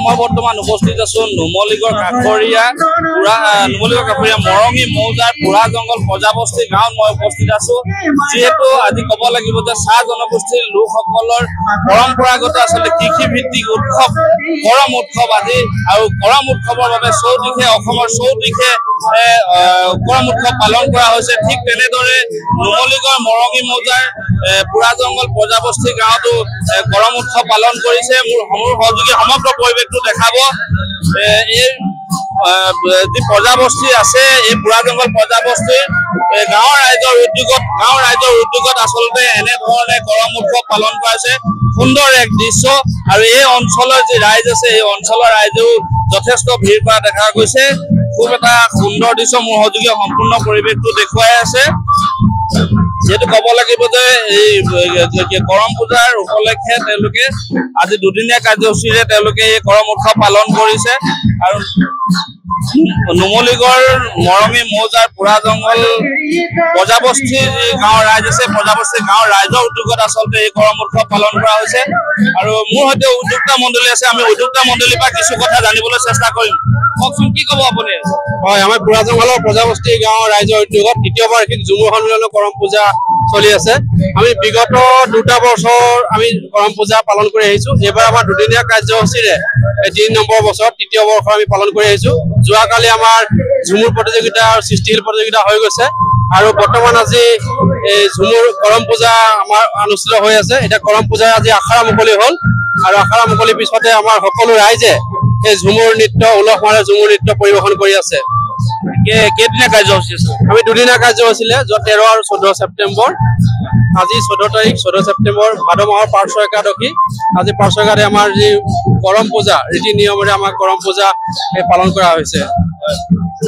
মই বৰ্তমান উপস্থিত আছো নুমলীগড় কাষৰীয়া মৰঙী মৌজাৰ পুৰা জংগল প্ৰজাবস্তি গাঁৱত মই উপস্থিত আছো যেহেতু আজি ক'ব লাগিব যে চাহ জনগোষ্ঠীৰ লোকসকলৰ পৰম্পৰাগত আচলতে কৃষি ভিত্তিক উৎসৱ কৰম উৎসৱ আজি আৰু কৰম উৎসৱৰ বাবে চৌদিশে অসমৰ চৌদিশে কৰম উৎসৱ পালন কৰা হৈছে ঠিক তেনেদৰে নুমলীগড় মৰঙী মৌজাৰ পুৰা জংগল প্ৰজাবস্তি গাঁৱতো কৰম উৎসৱ পালন কৰিছে মোৰ সহযোগী সমগ্ৰ পৰিৱেশটো দেখাব এই যি প্ৰজাবস্তি আছে এই পুৰা জংগল প্ৰজাবস্তিৰ গাঁৱৰ ৰাইজৰ উদ্যোগত আচলতে এনেধৰণে কৰম উৎসৱ পালন কৰা হৈছে সুন্দৰ এক দৃশ্য আৰু এই অঞ্চলৰ যি ৰাইজ আছে এই অঞ্চলৰ ৰাইজেও যথেষ্ট ভিৰ কৰা দেখা গৈছে খুব এটা সুন্দৰ দৃশ্য মোৰ সহযোগী সম্পূৰ্ণ পৰিৱেশটো দেখুৱাই আছে যেহেতু ক'ব লাগিব যে এই কৰম পূজাৰ উপলক্ষে তেওঁলোকে আজি দুদিনীয়া কাৰ্যসূচীৰে তেওঁলোকে এই কৰম উৎসৱ পালন কৰিছে আৰু নুমলীগড় মৰঙী মৌজাৰ পুৰা জংগল প্ৰজাবস্তি গাঁৱৰ ৰাইজ আছে প্ৰজাবস্তি গাঁৱৰ ৰাইজৰ উদ্যোগত আচলতে এই কৰম উৎসৱ পালন কৰা হৈছে আৰু মোৰ সৈতে উদ্যোক্তা মণ্ডলী আছে আমি উদ্যোক্তা মণ্ডলীৰ পৰা কিছু কথা জানিবলৈ চেষ্টা কৰিম কওকচোন কি ক'ব আপুনি হয় আমাৰ পুৰা জংগলৰ প্ৰজাবস্তি গাঁৱৰ ৰাইজৰ উদ্যোগত দ্বিতীয় বাৰ্ষিক ঝুমুৰ সন্মিলনৰ কৰম পূজা চলি আছে আমি বিগত 2 বছৰ আমি কৰম পূজা পালন কৰি আহিছো এবাৰ আমাৰ দুদিনীয়া কাৰ্যসূচীৰে 3 নম্বৰ বছৰ তৃতীয় বৰ্ষ আমি পালন কৰি আহিছো যোৱাকালি আমাৰ ঝুমুৰ প্ৰতিযোগিতা আৰু সৃষ্টিশীল প্ৰতিযোগিতা হৈ গৈছে আৰু বৰ্তমান আজি এই ঝুমুৰ কৰম পূজা আমাৰ অনুষ্ঠিত হৈ আছে এটা কৰম পূজা আজি আখৰা মুকলি হ'ল আৰু আখৰা মুকলিৰ পিছতে আমাৰ সকলো ৰাইজে এই ঝুমুৰ নৃত্য উলহ মালহেৰে ঝুমুৰ নৃত্য পৰিৱেশন কৰি আছে কেইদিনীয়া কাৰ্যসূচী আছে আমি দুদিনীয়া কাৰ্যসূচীলে 13 আৰু 14 ছেপ্টেম্বৰ আজি 14 ছেপ্টেম্বৰ ভাদ মাহৰ পাৰ্শ্ব একাদশী আজি পাৰ্শ্ব একাদশী আমাৰ যি কৰম পূজা ৰীতি নিয়মেৰে আমাৰ কৰম পূজা পালন কৰা হৈছে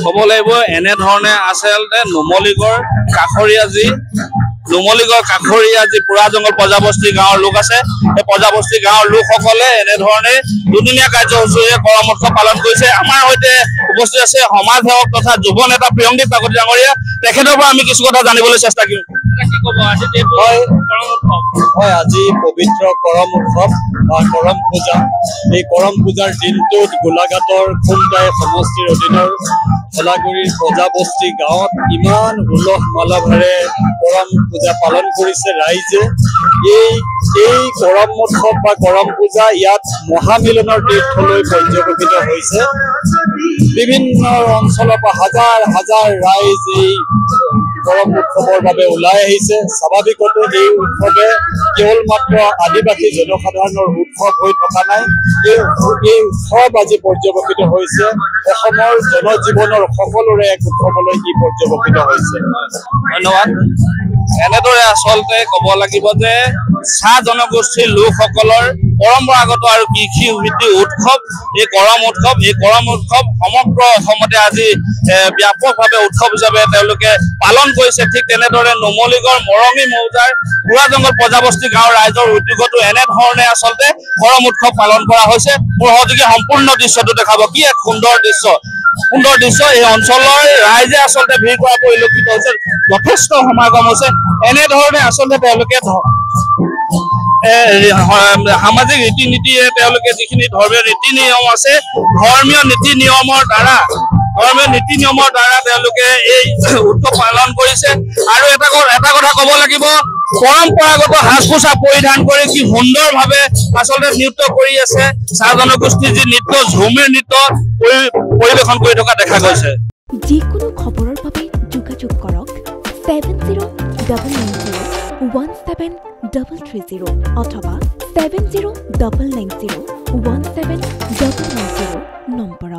ক'ব লাগিব এনেধৰণে আচলতে নুমলীগড় কাষৰীয়া যি পুৰা জংগল প্ৰজাবস্তি গাঁৱৰ লোক আছে এই প্ৰজাবস্তি গাঁৱৰ লোকসকলে এনেধৰণে দুদিনীয়া কাৰ্যসূচীৰে কৰম উৎসৱ পালন কৰিছে আমাৰ সৈতে উপস্থিত আছে সমাজ সেৱক তথা যুৱ নেতা প্ৰিয়ংদীপ কাকতি ডাঙৰীয়া তেখেতৰ পৰা আমি কিছু কথা জানিবলৈ চেষ্টা কৰিম কি ক'ব হয় আজি পবিত্ৰ কৰম উৎসৱ বা কৰম পূজা এই কৰম পূজাৰ দিনটোত গোলাঘাটৰ খুমটাই সমষ্টিৰ অধীনৰ ভেলাগুৰিৰ প্ৰজাবস্তি গাঁৱত ইমান উলহ মালহেৰে কৰম পূজা পালন কৰিছে ৰাইজে এই কৰম উৎসৱ বা কৰম পূজা ইয়াত মহামিলনৰ তীৰ্থলৈ পৰ্যবেক্ষিত হৈছে বিভিন্ন অঞ্চলৰ পৰা হাজাৰ হাজাৰ ৰাইজ এই কৰম উৎসৱৰ বাবে ওলাই আহিছে স্বাভাৱিকতে এই উৎসৱে কেৱল মাত্ৰ আদিবাসী জনসাধাৰণৰ উৎসৱ হৈ থকা নাই এই উৎসৱ আজি পৰ্যবেক্ষিত হৈছে অসমৰ জনজীৱনৰ সকলোৰে এক উৎসৱলৈ ই পৰ্যবেক্ষিত হৈছে ধন্যবাদ এনেদৰে আচলতে ক'ব লাগিব যে চাহ জনগোষ্ঠীৰ লোকসকলৰ পৰম্পৰাগত আৰু কৃষি ভিত্তিক উৎসৱ এই কৰম উৎসৱ সমগ্ৰ অসমতে আজি ব্যাপকভাৱে উৎসৱ হিচাপে তেওঁলোকে পালন কৰিছে ঠিক তেনেদৰে নুমলীগড় মৰঙী মৌজাৰ পুৰা জংগল প্ৰজাবস্তি গাঁৱৰ ৰাইজৰ উদ্যোগতো এনেধৰণে আচলতে কৰম উৎসৱ পালন কৰা হৈছে মোৰ সহযোগী সম্পূৰ্ণ দৃশ্যটো দেখাব কি এক সুন্দৰ দৃশ্য এই অঞ্চলৰ ৰাইজে আচলতে ভিৰ কৰা পৰিলক্ষিত হৈছে যথেষ্ট সমাগম হৈছে এনেধৰণে আচলতে তেওঁলোকে সামাজিক ৰীতি নীতিৰে তেওঁলোকে যিখিনি ধৰ্মীয় নীতি নিয়ম আছে ধৰ্মীয় নীতি নিয়মৰ দ্বাৰা তেওঁলোকে এই উৎসৱ পালন কৰিছে আৰু এটা কথা ক'ব লাগিব পৰম্পৰাগত সাজ পোছাক পৰিধান কৰি কি সুন্দৰভাৱে আচলতে নৃত্য কৰি আছে চাহ জনগোষ্ঠীৰ যি নৃত্য ঝুমুৰ নৃত্য পৰিৱেশন কৰি থকা দেখা গৈছে যিকোনো খবৰৰ বাবে যোগাযোগ কৰক 7099017330 অথবা 7099017990 নম্বৰত